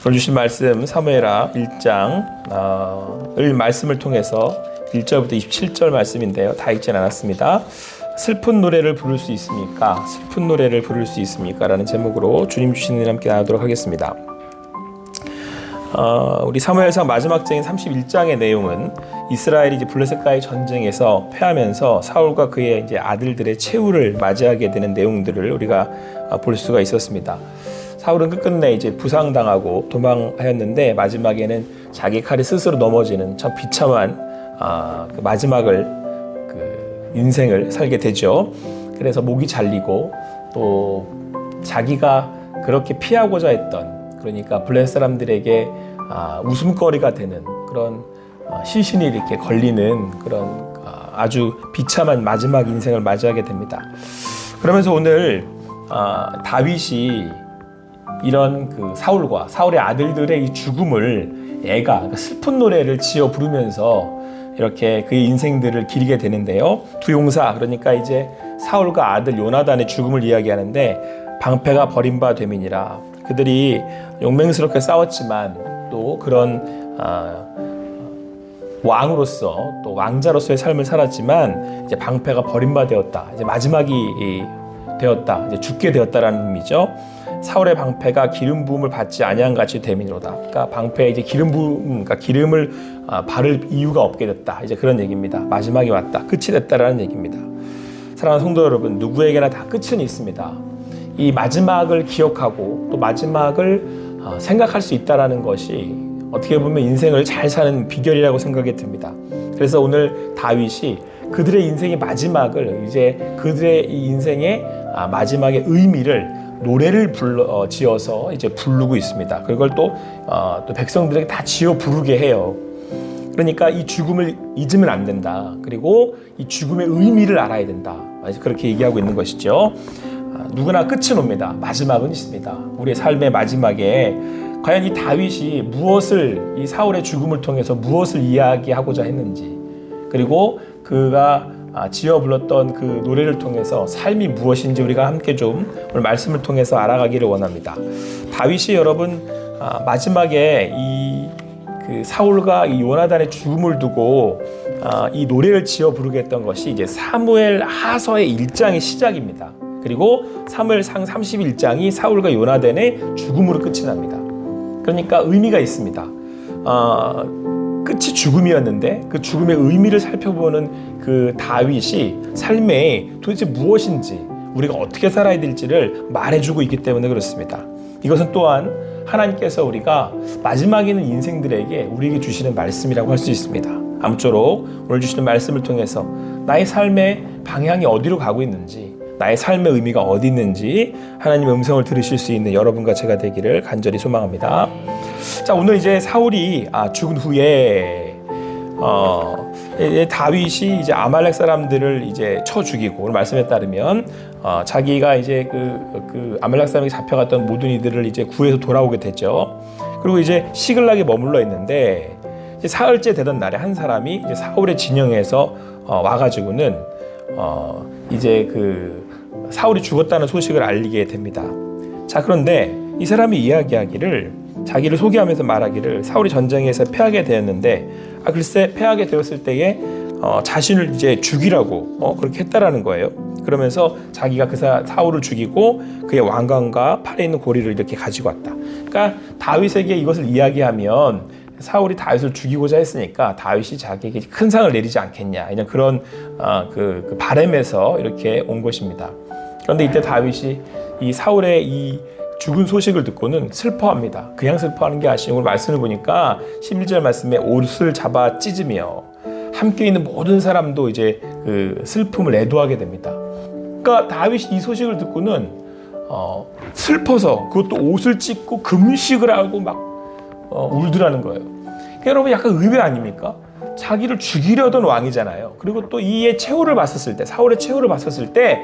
오늘 주신 말씀 사무엘하 1장을 말씀을 통해서 1절부터 27절 말씀인데요. 다 읽진 않았습니다. 슬픈 노래를 부를 수 있습니까? 슬픈 노래를 부를 수 있습니까? 라는 제목으로 주님 주신 일 함께 나누도록 하겠습니다. 우리 사무엘상 마지막 장인 31장의 내용은 이스라엘이 이제 블레셋과의 전쟁에서 패하면서 사울과 그의 이제 아들들의 최후를 맞이하게 되는 내용들을 우리가 볼 수가 있었습니다. 사울은 끝끝내 이제 부상당하고 도망하였는데 마지막에는 자기 칼이 스스로 넘어지는 참 비참한 그 마지막을 인생을 살게 되죠. 그래서 목이 잘리고 또 자기가 그렇게 피하고자 했던, 그러니까 블레셋 사람들에게 웃음거리가 되는 그런 시신이 이렇게 걸리는 그런 아주 비참한 마지막 인생을 맞이하게 됩니다. 그러면서 오늘 다윗이 이런 그 사울과 사울의 아들들의 이 죽음을 그러니까 슬픈 노래를 지어 부르면서 이렇게 그의 인생들을 기리게 되는데요. 두 용사, 그러니까 이제 사울과 아들 요나단의 죽음을 이야기하는데 방패가 버림바 됨이니라. 그들이 용맹스럽게 싸웠지만 또 그런 왕으로서 또 왕자로서의 삶을 살았지만 이제 방패가 버림받았다. 이제 마지막이 되었다. 이제 죽게 되었다라는 의미죠. 사울의 방패가 기름 부음을 받지 아니한 같이 됨이로다. 그러니까 방패에 이제 기름 부음, 그러니까 기름을 바를 이유가 없게 됐다. 이제 그런 얘기입니다. 마지막이 왔다. 끝이 됐다라는 얘기입니다. 사랑하는 성도 여러분, 누구에게나 다 끝은 있습니다. 이 마지막을 기억하고 또 마지막을 생각할 수 있다라는 것이 어떻게 보면 인생을 잘 사는 비결이라고 생각이 듭니다. 그래서 오늘 다윗이 그들의 인생의 마지막을 이제 그들의 이 인생의 마지막의 의미를 노래를 지어서 이제 부르고 있습니다. 그걸 또 백성들에게 다 지어 부르게 해요. 그러니까 이 죽음을 잊으면 안 된다. 그리고 이 죽음의 의미를 알아야 된다. 그렇게 얘기하고 있는 것이죠. 누구나 끝은 옵니다. 마지막은 있습니다. 우리의 삶의 마지막에 과연 이 다윗이 무엇을, 이 사울의 죽음을 통해서 무엇을 이야기하고자 했는지, 그리고 그가 지어 불렀던 그 노래를 통해서 삶이 무엇인지 우리가 함께 좀 오늘 말씀을 통해서 알아가기를 원합니다. 다윗이 여러분 마지막에 그 사울과 이 요나단의 죽음을 두고 이 노래를 지어 부르게 했던 것이 이제 사무엘 하서의 1장의 시작입니다. 그리고 사무엘상 31장이 사울과 요나단의 죽음으로 끝이 납니다. 그러니까 의미가 있습니다. 끝이 죽음이었는데 그 죽음의 의미를 살펴보는 그 다윗이 삶에 도대체 무엇인지, 우리가 어떻게 살아야 될지를 말해주고 있기 때문에 그렇습니다. 이것은 또한 하나님께서 우리가 마지막에는 인생들에게 우리에게 주시는 말씀이라고 할 수 있습니다. 아무쪼록 오늘 주시는 말씀을 통해서 나의 삶의 방향이 어디로 가고 있는지, 나의 삶의 의미가 어디 있는지 하나님의 음성을 들으실 수 있는 여러분과 제가 되기를 간절히 소망합니다. 자, 오늘 이제 사울이 죽은 후에 다윗이 이제 아말렉 사람들을 이제 쳐 죽이고, 오늘 말씀에 따르면 자기가 이제 그 아말렉 사람에게 잡혀갔던 모든 이들을 이제 구해서 돌아오게 됐죠. 그리고 이제 시글락에 머물러 있는데 이제 사흘째 되던 날에 한 사람이 이제 사울의 진영에서 와가지고는 이제 그 사울이 죽었다는 소식을 알리게 됩니다. 자, 그런데 이 사람이 이야기하기를, 자기를 소개하면서 말하기를 사울이 전쟁에서 패하게 되었는데 글쎄 패하게 되었을 때에 자신을 이제 죽이라고 그렇게 했다라는 거예요. 그러면서 자기가 그 사울을 죽이고 그의 왕관과 팔에 있는 고리를 이렇게 가지고 왔다. 그러니까 다윗에게 이것을 이야기하면 사울이 다윗을 죽이고자 했으니까 다윗이 자기에게 큰 상을 내리지 않겠냐, 이런 그런 그 바람에서 이렇게 온 것입니다. 그런데 이때 다윗이 이 사울의 이 죽은 소식을 듣고는 슬퍼합니다. 그냥 슬퍼하는 게 아니고 말씀을 보니까 11절 말씀에 옷을 잡아 찢으며 함께 있는 모든 사람도 이제 그 슬픔을 애도하게 됩니다. 그러니까 다윗이 이 소식을 듣고는 슬퍼서 그것도 옷을 찢고 금식을 하고 막 울더라는 거예요. 그러니까 여러분 약간 의외 아닙니까? 자기를 죽이려던 왕이잖아요. 그리고 또 이의 최후를 봤었을 때, 사울의 최후를 봤었을 때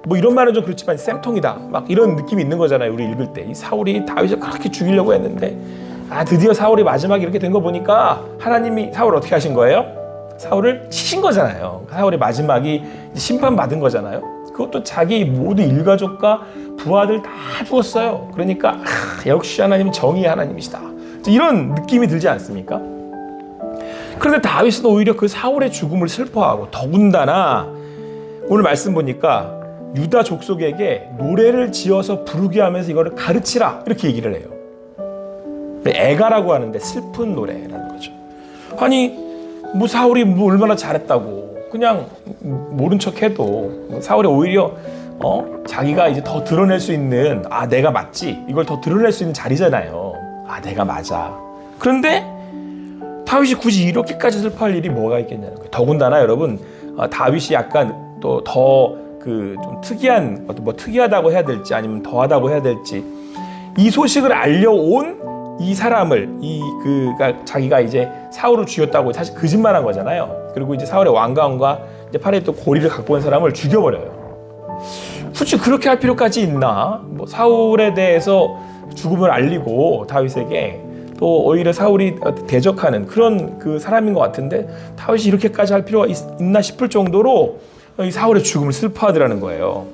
뭐 이런 말은 좀 그렇지만 쌤통이다, 막 이런 느낌이 있는 거잖아요. 우리 읽을 때 이 사울이 다윗을 그렇게 죽이려고 했는데 드디어 사울이 마지막에 이렇게 된 거 보니까 하나님이 사울을 어떻게 하신 거예요? 사울을 치신 거잖아요. 사울의 마지막이 심판받은 거잖아요. 그것도 자기 모두 일가족과 부하들 다 죽었어요. 그러니까 역시 하나님은 정의의 하나님이시다. 이런 느낌이 들지 않습니까? 그런데 다윗은 오히려 그 사울의 죽음을 슬퍼하고 더군다나 오늘 말씀 보니까 유다 족속에게 노래를 지어서 부르게 하면서 이거를 가르치라 이렇게 얘기를 해요. 애가라고 하는데 슬픈 노래라는 거죠. 아니 뭐 사울이 뭐 얼마나 잘했다고 그냥 모른 척해도 사울이 오히려 자기가 이제 더 드러낼 수 있는 내가 맞지 이걸 더 드러낼 수 있는 자리잖아요. 내가 맞아. 그런데 다윗이 굳이 이렇게까지 슬퍼할 일이 뭐가 있겠냐는 거예요. 더군다나 여러분 다윗이 약간 또 더 그 좀 특이한 뭐 특이하다고 해야 될지 아니면 더하다고 해야 될지 이 소식을 알려온 이 사람을 그러니까 자기가 이제 사울을 죽였다고 사실 거짓말한 거잖아요. 그리고 이제 사울의 왕관과 이제 팔에 또 고리를 갖고 온 사람을 죽여버려요. 굳이 그렇게 할 필요까지 있나? 뭐 사울에 대해서 죽음을 알리고 다윗에게 또 오히려 사울이 대적하는 그런 그 사람인 것 같은데 다윗이 이렇게까지 할 필요가 있나 싶을 정도로 이 사울의 죽음을 슬퍼하더라는 거예요.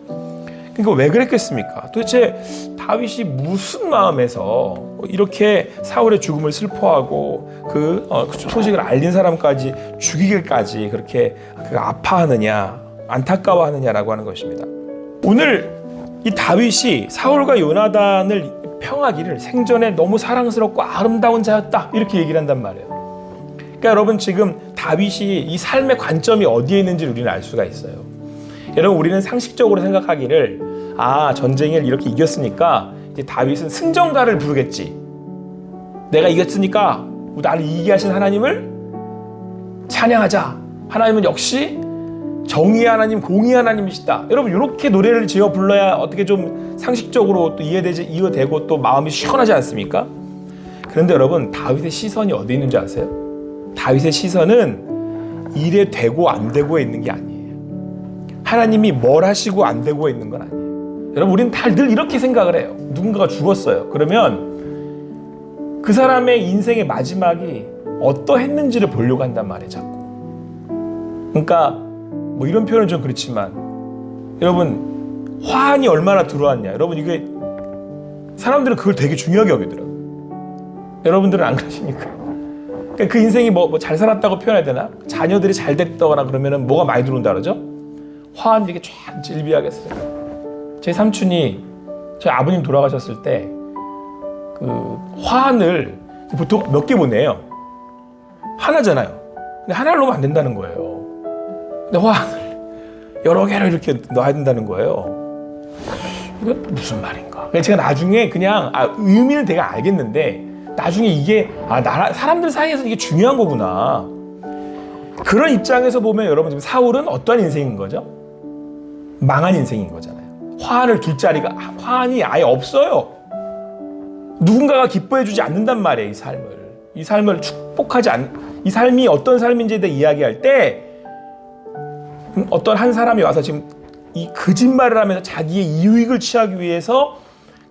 그러니까 왜 그랬겠습니까? 도대체 다윗이 무슨 마음에서 이렇게 사울의 죽음을 슬퍼하고 그 소식을 알린 사람까지 죽이기까지 그렇게 아파하느냐, 안타까워하느냐라고 하는 것입니다. 오늘 이 다윗이 사울과 요나단을 평하기를 생전에 너무 사랑스럽고 아름다운 자였다 이렇게 얘기를 한단 말이에요. 그러니까 여러분 지금 다윗이 이 삶의 관점이 어디에 있는지 우리는 알 수가 있어요. 여러분 우리는 상식적으로 생각하기를 전쟁을 이렇게 이겼으니까 이제 다윗은 승전가를 부르겠지. 내가 이겼으니까 나를 이기게 하신 하나님을 찬양하자. 하나님은 역시 정의의 하나님, 공의의 하나님이시다. 여러분 이렇게 노래를 지어 불러야 어떻게 좀 상식적으로 또 이해되고 또 마음이 시원하지 않습니까? 그런데 여러분 다윗의 시선이 어디 있는지 아세요? 다윗의 시선은 일에 되고 안 되고에 있는 게 아니에요. 하나님이 뭘 하시고 안 되고에 있는 건 아니에요. 여러분 우리는 다 늘 이렇게 생각을 해요. 누군가가 죽었어요. 그러면 그 사람의 인생의 마지막이 어떠했는지를 보려고 한단 말이에요. 자꾸. 그러니까 뭐 이런 표현은 좀 그렇지만 여러분 화환이 얼마나 들어왔냐. 여러분 이게 사람들은 그걸 되게 중요하게 여기더라고요. 여러분들은 안 그러십니까? 그러니까 그 인생이 뭐 잘 살았다고 표현해야 되나? 자녀들이 잘 됐다거나 그러면은 뭐가 많이 들어온다 그러죠? 화환이 이렇게 쫙 질비하게 써요. 제 삼촌이 저희 아버님 돌아가셨을 때 그 화환을 보통 몇 개 보내요. 하나잖아요. 근데 하나를 넣으면 안 된다는 거예요. 근데 화환을 여러 개를 이렇게 넣어야 된다는 거예요. 이건 무슨 말인가? 제가 나중에 그냥 의미는 되게 알겠는데 나중에 이게 사람들 사이에서 이게 중요한 거구나. 그런 입장에서 보면 여러분 지금 사울은 어떠한 인생인 거죠? 망한 인생인 거잖아요. 화환을 둘 자리가 화환이 아예 없어요. 누군가가 기뻐해주지 않는단 말이에요. 이 삶을 축복하지 이 삶이 어떤 삶인지에 대해 이야기할 때 어떤 한 사람이 와서 지금 이 거짓말을 하면서 자기의 이익을 취하기 위해서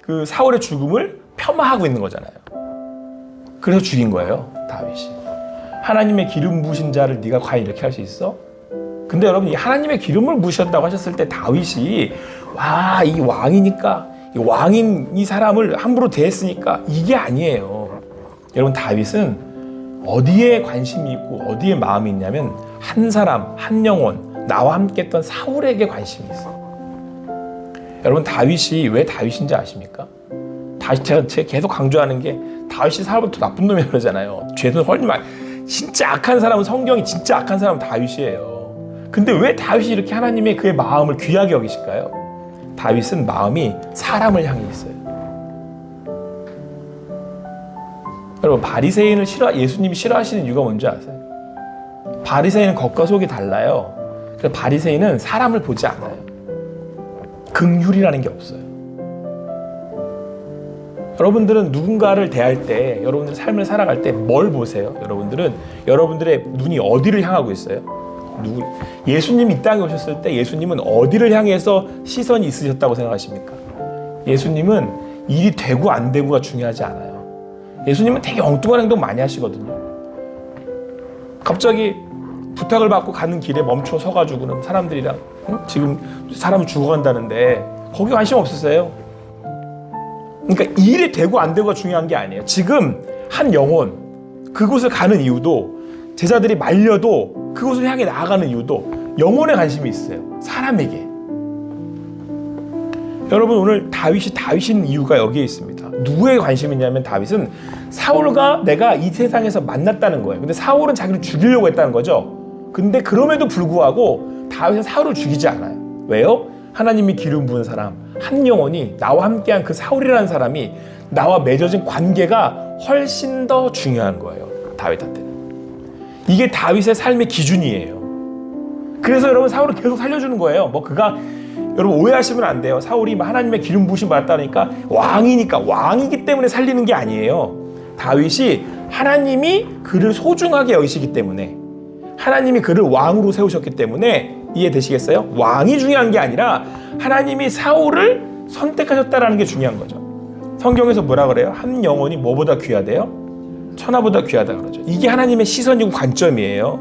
그 사울의 죽음을 폄하하고 있는 거잖아요. 그래서 죽인 거예요, 다윗이. 하나님의 기름 부으신 자를 네가 과연 이렇게 할 수 있어? 근데 여러분 이 하나님의 기름을 부으셨다고 하셨을 때 다윗이 이 왕이니까 이 왕인 이 사람을 함부로 대했으니까 이게 아니에요. 여러분 다윗은 어디에 관심이 있고 어디에 마음이 있냐면 한 사람, 한 영혼, 나와 함께 했던 사울에게 관심이 있어요. 여러분 다윗이 왜 다윗인지 아십니까? 제가 계속 강조하는 게 다윗이 사울부터 나쁜 놈이라고 그러잖아요. 죄는 헐말 진짜 악한 사람은 성경이 진짜 악한 사람은 다윗이에요. 근데 왜 다윗이 이렇게 하나님의 그의 마음을 귀하게 여기실까요? 다윗은 마음이 사람을 향해 있어요. 여러분 바리새인을 예수님이 싫어하시는 이유가 뭔지 아세요? 바리새인은 겉과 속이 달라요. 그래서 바리새인은 사람을 보지 않아요. 긍휼이라는 게 없어요. 여러분들은 누군가를 대할 때, 여러분들 삶을 살아갈 때 뭘 보세요? 여러분들의 눈이 어디를 향하고 있어요? 예수님이 이 땅에 오셨을 때 예수님은 어디를 향해서 시선이 있으셨다고 생각하십니까? 예수님은 일이 되고 안 되고가 중요하지 않아요. 예수님은 되게 엉뚱한 행동 많이 하시거든요. 갑자기 부탁을 받고 가는 길에 멈춰 서가지고는 사람들이랑 지금 사람이 죽어간다는데 거기 관심 없으세요? 그러니까 일이 되고 안 되고가 중요한 게 아니에요. 지금 한 영혼 그곳을 가는 이유도 제자들이 말려도 그곳을 향해 나아가는 이유도 영혼에 관심이 있어요. 사람에게. 여러분 오늘 다윗인 이유가 여기에 있습니다. 누구에 관심이 있냐면 다윗은 사울과 내가 이 세상에서 만났다는 거예요. 근데 사울은 자기를 죽이려고 했다는 거죠. 근데 그럼에도 불구하고 다윗은 사울을 죽이지 않아요. 왜요? 하나님이 기름 부은 사람 한 영혼이 나와 함께한 그 사울이라는 사람이 나와 맺어진 관계가 훨씬 더 중요한 거예요. 다윗한테는. 이게 다윗의 삶의 기준이에요. 그래서 여러분 사울을 계속 살려주는 거예요. 뭐 그가 여러분 오해하시면 안 돼요. 사울이 하나님의 기름 부으심 받았다니까 왕이니까 왕이기 때문에 살리는 게 아니에요. 다윗이 하나님이 그를 소중하게 여기시기 때문에 하나님이 그를 왕으로 세우셨기 때문에 이해되시겠어요? 왕이 중요한 게 아니라 하나님이 사울을 선택하셨다라는 게 중요한 거죠. 성경에서 뭐라 그래요? 한 영혼이 뭐보다 귀하대요? 천하보다 귀하다 그러죠. 이게 하나님의 시선이고 관점이에요.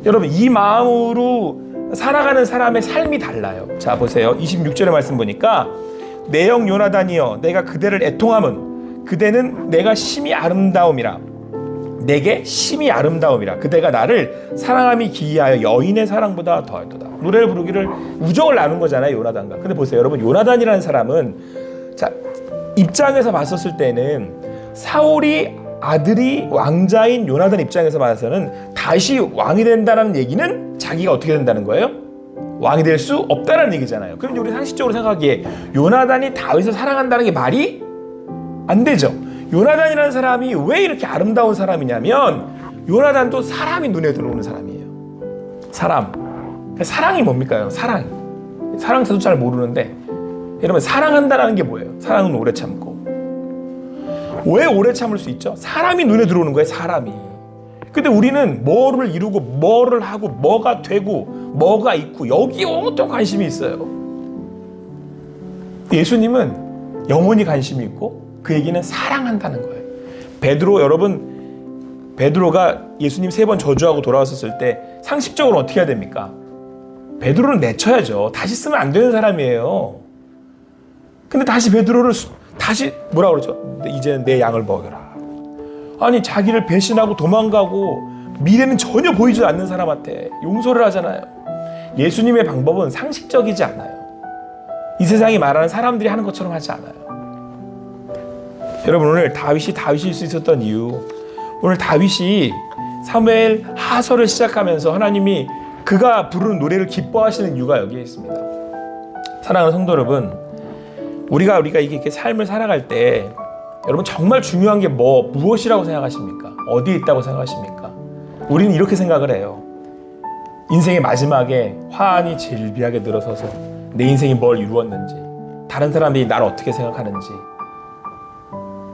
여러분 이 마음으로 살아가는 사람의 삶이 달라요. 자 보세요. 26절의 말씀 보니까 내 영 요나단이여 내가 그대를 애통함은 그대는 내가 심히 아름다움이라 내게 심히 아름다움이라 그대가 나를 사랑함이 기이하여 여인의 사랑보다 더하도다. 노래를 부르기를 우정을 나눈 거잖아요. 요나단과. 근데 보세요. 여러분 요나단이라는 사람은 자 입장에서 봤었을 때는 사울이 아들이 왕자인 요나단 입장에서 봐서는 다시 왕이 된다는 얘기는 자기가 어떻게 된다는 거예요? 왕이 될 수 없다는 얘기잖아요. 그럼 우리 상식적으로 생각하기에 요나단이 다윗을 사랑한다는 게 말이 안 되죠. 요나단이라는 사람이 왜 이렇게 아름다운 사람이냐면 요나단도 사람이 눈에 들어오는 사람이에요. 사랑이 뭡니까? 사랑 저도 잘 모르는데 여러분 사랑한다는 게 뭐예요? 사랑은 오래 참고. 왜 오래 참을 수 있죠? 사람이 눈에 들어오는 거예요. 사람이. 근데 우리는 뭐를 이루고 뭐를 하고 뭐가 되고 뭐가 있고 여기에 온통 관심이 있어요. 예수님은 영혼이 관심이 있고 그 얘기는 사랑한다는 거예요. 베드로가 예수님 3번 저주하고 돌아왔었을 때 상식적으로 어떻게 해야 됩니까? 베드로를 내쳐야죠. 다시 쓰면 안 되는 사람이에요. 근데 다시 베드로를 다시 뭐라 그러죠? 이제는 내 양을 먹여라. 아니 자기를 배신하고 도망가고 미래는 전혀 보이지 않는 사람한테 용서를 하잖아요. 예수님의 방법은 상식적이지 않아요. 이 세상이 말하는 사람들이 하는 것처럼 하지 않아요. 여러분 오늘 다윗일 수 있었던 이유, 오늘 다윗이 사무엘 하서를 시작하면서 하나님이 그가 부르는 노래를 기뻐하시는 이유가 여기에 있습니다. 사랑하는 성도 여러분, 우리가 이렇게 삶을 살아갈 때 여러분 정말 중요한 게 무엇이라고 생각하십니까? 어디에 있다고 생각하십니까? 우리는 이렇게 생각을 해요. 인생의 마지막에 화환이 질비하게 늘어서서 내 인생이 뭘 이루었는지, 다른 사람들이 나를 어떻게 생각하는지,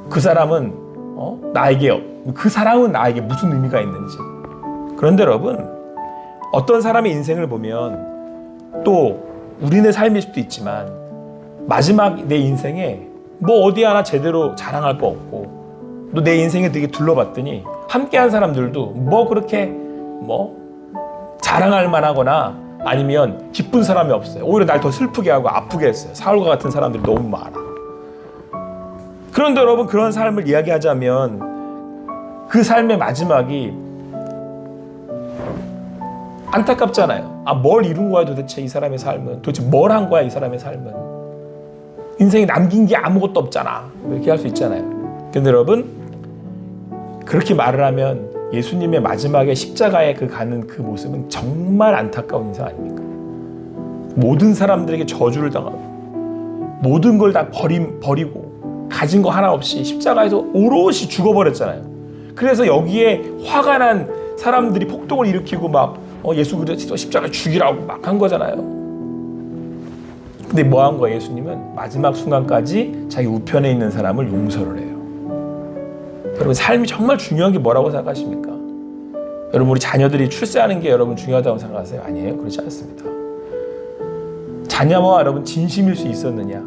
그 사람은 그 사랑은 나에게 무슨 의미가 있는지. 그런데 여러분, 어떤 사람의 인생을 보면 또 우리네 삶일 수도 있지만 마지막 내 인생에 어디 하나 제대로 자랑할 거 없고 또 내 인생에 되게 둘러봤더니 함께한 사람들도 그렇게 자랑할 만하거나 아니면 기쁜 사람이 없어요. 오히려 날 더 슬프게 하고 아프게 했어요. 사울과 같은 사람들이 너무 많아. 그런데 여러분 그런 삶을 이야기하자면 그 삶의 마지막이 안타깝잖아요. 뭘 이룬 거야 도대체 이 사람의 삶은. 도대체 뭘 한 거야 이 사람의 삶은. 인생에 남긴 게 아무것도 없잖아. 이렇게 할 수 있잖아요. 근데 여러분 그렇게 말을 하면 예수님의 마지막에 십자가에 가는 그 모습은 정말 안타까운 인생 아닙니까? 모든 사람들에게 저주를 당하고 모든 걸 다 버리고 가진 거 하나 없이 십자가에서 오롯이 죽어버렸잖아요. 그래서 여기에 화가 난 사람들이 폭동을 일으키고 예수 그리스도 십자가 죽이라고 막 한 거잖아요. 근데 뭐 한 거예요? 예수님은 마지막 순간까지 자기 우편에 있는 사람을 용서를 해요. 여러분 삶이 정말 중요한 게 뭐라고 생각하십니까? 여러분 우리 자녀들이 출세하는 게 여러분 중요하다고 생각하세요? 아니에요. 그렇지 않습니다. 자녀와 여러분 진심일 수 있었느냐?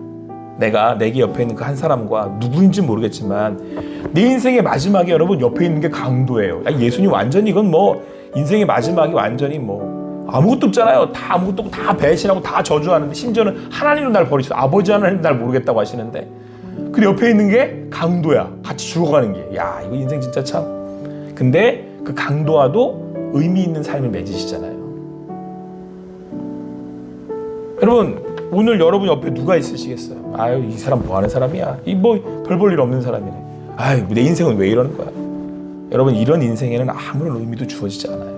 내가 내게 옆에 있는 그 한 사람과 누구인지 모르겠지만 내 인생의 마지막에 여러분 옆에 있는 게 강도예요. 예수님 완전히 이건 인생의 마지막이 완전히 뭐 아무것도 없잖아요. 다 아무것도 없고 다 배신하고 다 저주하는데, 심지어는 하나님은 날 버리시고 아버지 하나님 날 모르겠다고 하시는데, 그 옆에 있는 게 강도야. 같이 죽어가는 게. 야, 이거 인생 진짜 참. 근데 그 강도와도 의미 있는 삶을 맺으시잖아요. 여러분, 오늘 여러분 옆에 누가 있으시겠어요? 아유, 이 사람 뭐 하는 사람이야? 이 뭐 별 볼 일 없는 사람이네. 아유, 내 인생은 왜 이러는 거야? 여러분, 이런 인생에는 아무런 의미도 주어지지 않아요.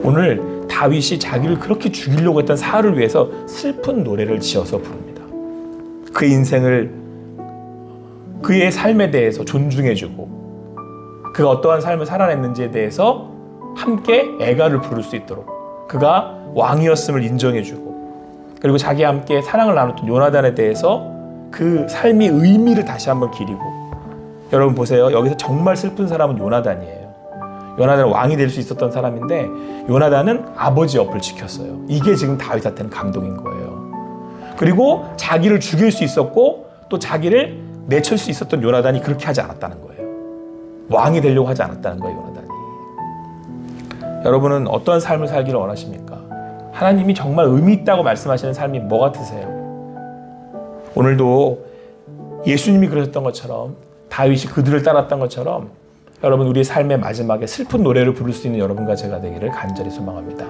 오늘 다윗이 자기를 그렇게 죽이려고 했던 사울을 위해서 슬픈 노래를 지어서 부릅니다. 그 인생을, 그의 삶에 대해서 존중해주고 그가 어떠한 삶을 살아냈는지에 대해서 함께 애가를 부를 수 있도록, 그가 왕이었음을 인정해주고, 그리고 자기와 함께 사랑을 나눴던 요나단에 대해서 그 삶의 의미를 다시 한번 기리고. 여러분 보세요. 여기서 정말 슬픈 사람은 요나단이에요. 요나단은 왕이 될 수 있었던 사람인데 요나단은 아버지 옆을 지켰어요. 이게 지금 다윗한테는 감동인 거예요. 그리고 자기를 죽일 수 있었고 또 자기를 내칠 수 있었던 요나단이 그렇게 하지 않았다는 거예요. 왕이 되려고 하지 않았다는 거예요, 요나단이. 여러분은 어떤 삶을 살기를 원하십니까? 하나님이 정말 의미 있다고 말씀하시는 삶이 뭐 같으세요? 오늘도 예수님이 그러셨던 것처럼, 다윗이 그들을 따랐던 것처럼, 여러분 우리의 삶의 마지막에 슬픈 노래를 부를 수 있는 여러분과 제가 되기를 간절히 소망합니다.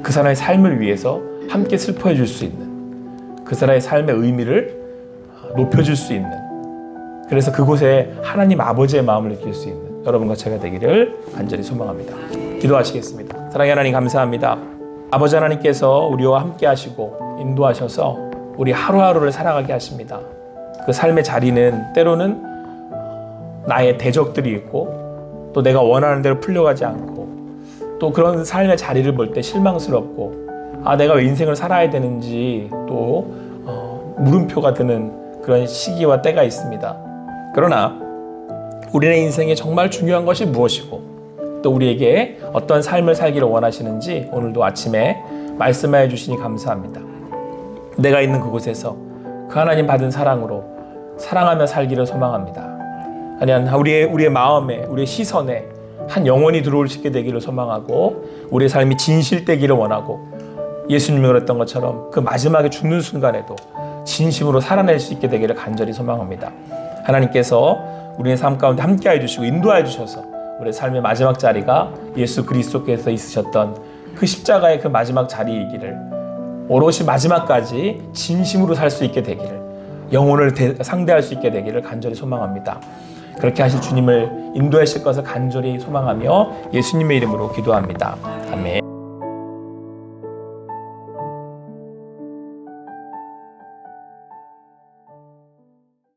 그 사람의 삶을 위해서 함께 슬퍼해 줄 수 있는, 그 사람의 삶의 의미를 높여줄 수 있는, 그래서 그곳에 하나님 아버지의 마음을 느낄 수 있는 여러분과 제가 되기를 간절히 소망합니다. 기도하시겠습니다. 사랑의 하나님, 감사합니다. 아버지 하나님께서 우리와 함께 하시고 인도하셔서 우리 하루하루를 살아가게 하십니다. 그 삶의 자리는 때로는 나의 대적들이 있고, 또 내가 원하는 대로 풀려가지 않고, 또 그런 삶의 자리를 볼 때 실망스럽고, 내가 왜 인생을 살아야 되는지 또 물음표가 드는 그런 시기와 때가 있습니다. 그러나 우리의 인생에 정말 중요한 것이 무엇이고, 또 우리에게 어떤 삶을 살기를 원하시는지 오늘도 아침에 말씀해 주시니 감사합니다. 내가 있는 그곳에서 그 하나님 받은 사랑으로 사랑하며 살기를 소망합니다. 아니면 우리의 마음에, 우리의 시선에 한 영혼이 들어올 수 있게 되기를 소망하고, 우리의 삶이 진실되기를 원하고, 예수님이 그랬던 것처럼 그 마지막에 죽는 순간에도 진심으로 살아낼 수 있게 되기를 간절히 소망합니다. 하나님께서 우리의 삶 가운데 함께해 주시고 인도해 주셔서 우리의 삶의 마지막 자리가 예수 그리스도께서 있으셨던 그 십자가의 그 마지막 자리이기를, 오롯이 마지막까지 진심으로 살 수 있게 되기를, 영혼을 상대할 수 있게 되기를 간절히 소망합니다. 그렇게 하실 주님을 인도하실 것을 간절히 소망하며 예수님의 이름으로 기도합니다. 아멘.